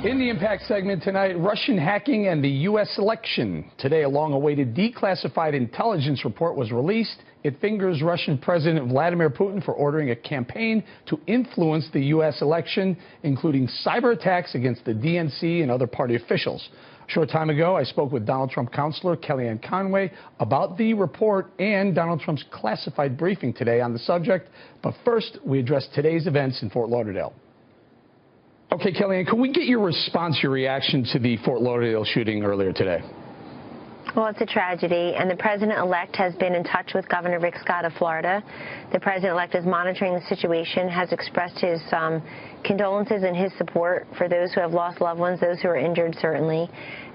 In the Impact segment tonight, Russian hacking and the U.S. election. Today, a long-awaited declassified intelligence report was released. It fingers Russian President Vladimir Putin for ordering a campaign to influence the U.S. election, including cyber attacks against the DNC and other party officials. A short time ago, I spoke with Donald Trump counselor Kellyanne Conway about the report and Donald Trump's classified briefing today on the subject. But first, we address today's events in Fort Lauderdale. Okay, Kellyanne, can we get your response, your reaction to the Fort Lauderdale shooting earlier today? Well, it's a tragedy, and the president-elect has been in touch with Governor Rick Scott of Florida. The president-elect is monitoring the situation, has expressed his condolences and his support for those who have lost loved ones, those who are injured, certainly.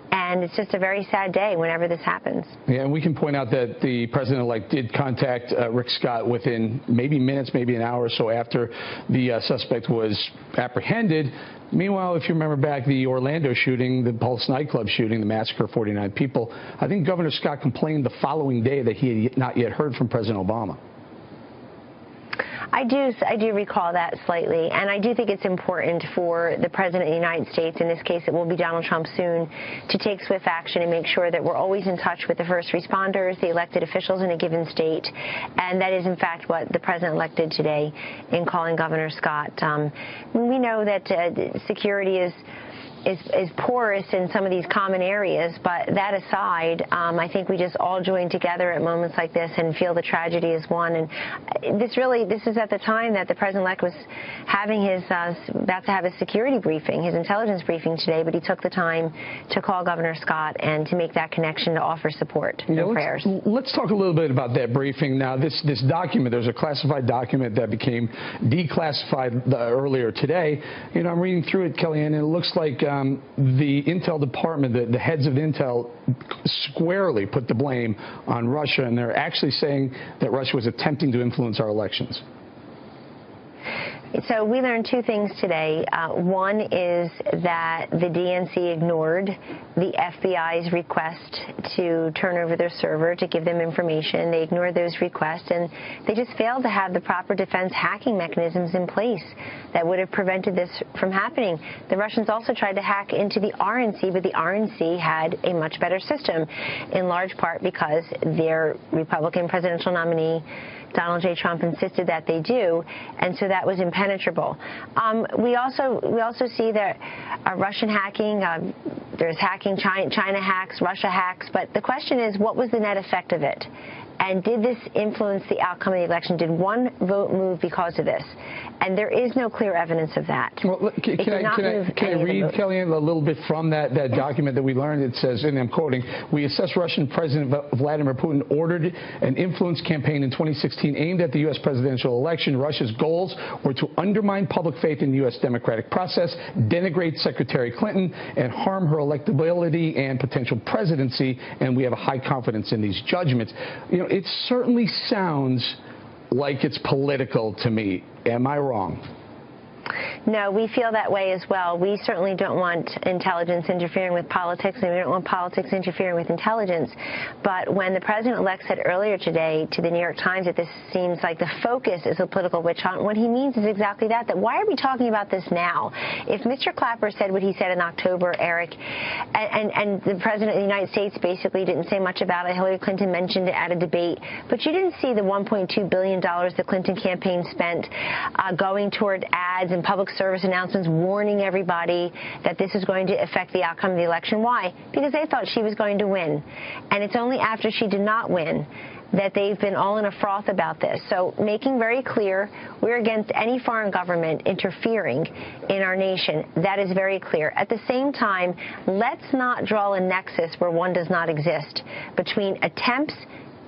And it's just a very sad day whenever this happens. Yeah, and we can point out that the president-elect did contact Rick Scott within maybe minutes, maybe an hour or so after the suspect was apprehended. Meanwhile, if you remember back the Orlando shooting, the Pulse nightclub shooting, the massacre of 49 people, I think Governor Scott complained the following day that he had not yet heard from President Obama. I do recall that slightly, and I do think it's important for the President of the United States, in this case it will be Donald Trump soon, to take swift action and make sure that we're always in touch with the first responders, the elected officials in a given state, and that is in fact what the President-elect did today in calling Governor Scott. We know that security is porous in some of these common areas, but that aside, I think we just all join together at moments like this and feel the tragedy as one. And this is at the time that the president-elect was having about to have his security briefing, his intelligence briefing today, but he took the time to call Governor Scott and to make that connection to offer support and prayers. Let's talk a little bit about that briefing. Now, this document, there's a classified document that became declassified earlier today. You know, I'm reading through it, Kellyanne, and it looks like the Intel department, the heads of Intel squarely put the blame on Russia, and they're actually saying that Russia was attempting to influence our elections. So we learned two things today. One is that the DNC ignored the FBI's request to turn over their server to give them information. They ignored those requests, and they just failed to have the proper defense hacking mechanisms in place that would have prevented this from happening. The Russians also tried to hack into the RNC, but the RNC had a much better system, in large part because their Republican presidential nominee, Donald J. Trump, insisted that they do, and so that was impenetrable. We also see that Russian hacking, there's hacking, China hacks, Russia hacks, but the question is, what was the net effect of it? And did this influence the outcome of the election? Did one vote move because of this? And there is no clear evidence of that. Well, can I read, Kellyanne, a little bit from that document that we learned? It says, and I'm quoting, "We assess Russian President Vladimir Putin ordered an influence campaign in 2016 aimed at the U.S. presidential election. Russia's goals were to undermine public faith in the U.S. democratic process, denigrate Secretary Clinton, and harm her electability and potential presidency, and we have a high confidence in these judgments." You know, it certainly sounds like it's political to me. Am I wrong? No, we feel that way as well. We certainly don't want intelligence interfering with politics, and we don't want politics interfering with intelligence. But when the president-elect said earlier today to the New York Times that this seems like the focus is a political witch hunt, what he means is exactly that why are we talking about this now? If Mr. Clapper said what he said in October, Eric, and the president of the United States basically didn't say much about it, Hillary Clinton mentioned it at a debate, but you didn't see the $1.2 billion the Clinton campaign spent going toward ads and public service announcements warning everybody that this is going to affect the outcome of the election. Why? Because they thought she was going to win. And it's only after she did not win that they've been all in a froth about this. So making very clear we're against any foreign government interfering in our nation. That is very clear. At the same time, let's not draw a nexus where one does not exist between attempts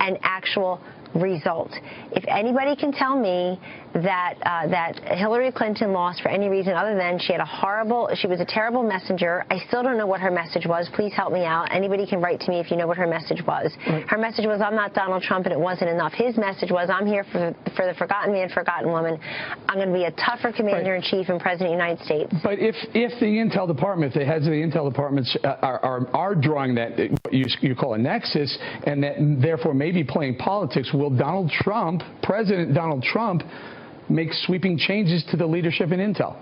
and actual result. If anybody can tell me that Hillary Clinton lost for any reason other than she was a terrible messenger, I still don't know what her message was. Please help me out. Anybody can write to me if you know what her message was. Right. Her message was, I'm not Donald Trump, and it wasn't enough. His message was, I'm here for the forgotten man, forgotten woman. I'm going to be a tougher commander-in-chief and president of the United States. But if the Intel department, the heads of the Intel departments are drawing that you call a nexus, and that therefore maybe playing politics, will President Donald Trump, make sweeping changes to the leadership in Intel?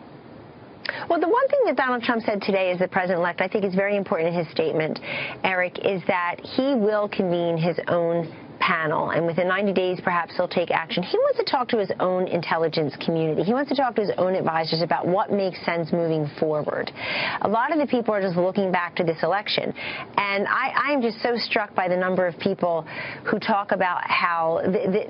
Well, the one thing that Donald Trump said today as the president-elect, I think is very important in his statement, Eric, is that he will convene his own panel, and within 90 days, perhaps he'll take action. He wants to talk to his own intelligence community. He wants to talk to his own advisors about what makes sense moving forward. A lot of the people are just looking back to this election, and I am just so struck by the number of people who talk about how that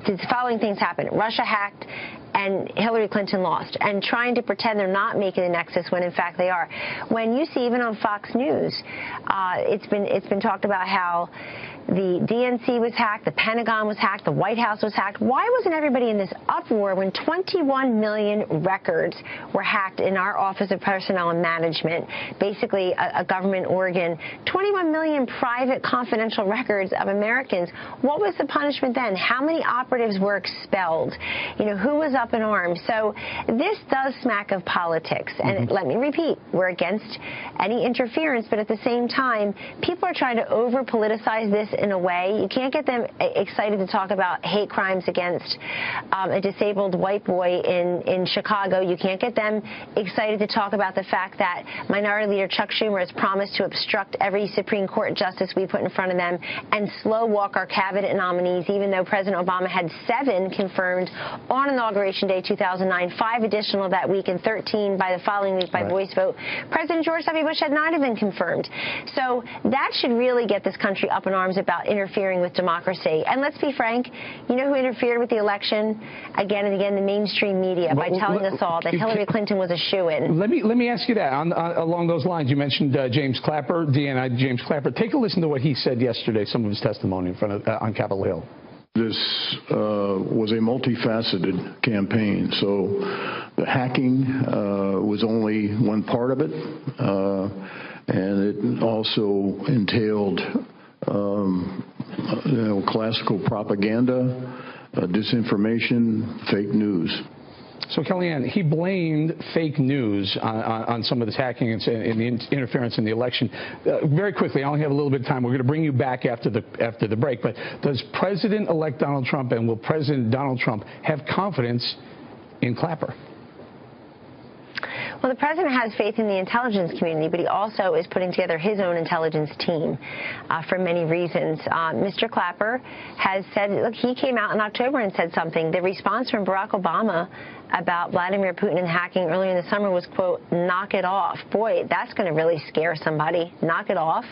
the following things happened. Russia hacked and Hillary Clinton lost, and trying to pretend they're not making the nexus when in fact they are. When you see even on Fox News, it's been talked about how the DNC was hacked, the Pentagon was hacked, the White House was hacked. Why wasn't everybody in this uproar when 21 million records were hacked in our Office of Personnel and Management, basically a government organ, 21 million private confidential records of Americans? What was the punishment then? How many operatives were expelled? You know, who was up in arms? So this does smack of politics. And let me repeat, we're against any interference, but at the same time, people are trying to over-politicize this in a way. You can't get them excited to talk about hate crimes against a disabled white boy in Chicago. You can't get them excited to talk about the fact that Minority Leader Chuck Schumer has promised to obstruct every Supreme Court justice we put in front of them and slow walk our cabinet nominees, even though President Obama had 7 confirmed on Inauguration Day 2009, 5 additional that week, and 13 by the following week by voice vote. President George W. Bush had 9 of them confirmed. So that should really get this country up in arms about interfering with democracy. And let's be frank, you know who interfered with the election again and again? The mainstream media, by telling us all that Hillary Clinton was a shoo-in. Let me ask you that along those lines. You mentioned James Clapper, DNI James Clapper. Take a listen to what he said yesterday, some of his testimony in front of on Capitol Hill. This was a multifaceted campaign, so the hacking was only one part of it, and it also entailed classical propaganda, disinformation, fake news. So, Kellyanne, he blamed fake news on some of this hacking and the interference in the election. Very quickly, I only have a little bit of time. We're going to bring you back after the break. But does President-elect Donald Trump and will President Donald Trump have confidence in Clapper? Well, the president has faith in the intelligence community, but he also is putting together his own intelligence team for many reasons. Mr. Clapper has said, look, he came out in October and said something. The response from Barack Obama about Vladimir Putin and hacking earlier in the summer was, quote, knock it off. Boy, that's going to really scare somebody. Knock it off.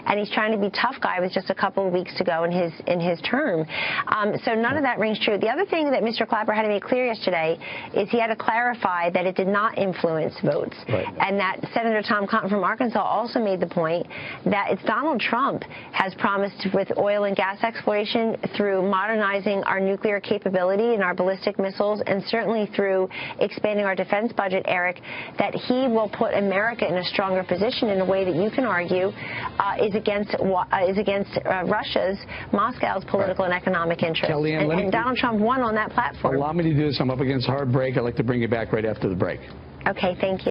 And he's trying to be tough guy with just a couple of weeks to go in his term. So none of that rings true. The other thing that Mr. Clapper had to make clear yesterday is he had to clarify that it did not influence votes. Right. And that Senator Tom Cotton from Arkansas also made the point that it's Donald Trump has promised with oil and gas exploration, through modernizing our nuclear capability and our ballistic missiles, and certainly through expanding our defense budget, Eric, that he will put America in a stronger position in a way that you can argue is against Russia's, Moscow's political and economic interests. Kellyanne, and Donald Trump won on that platform. Allow me to do this. I'm up against a hard break. I'd like to bring you back right after the break. Okay, thank you.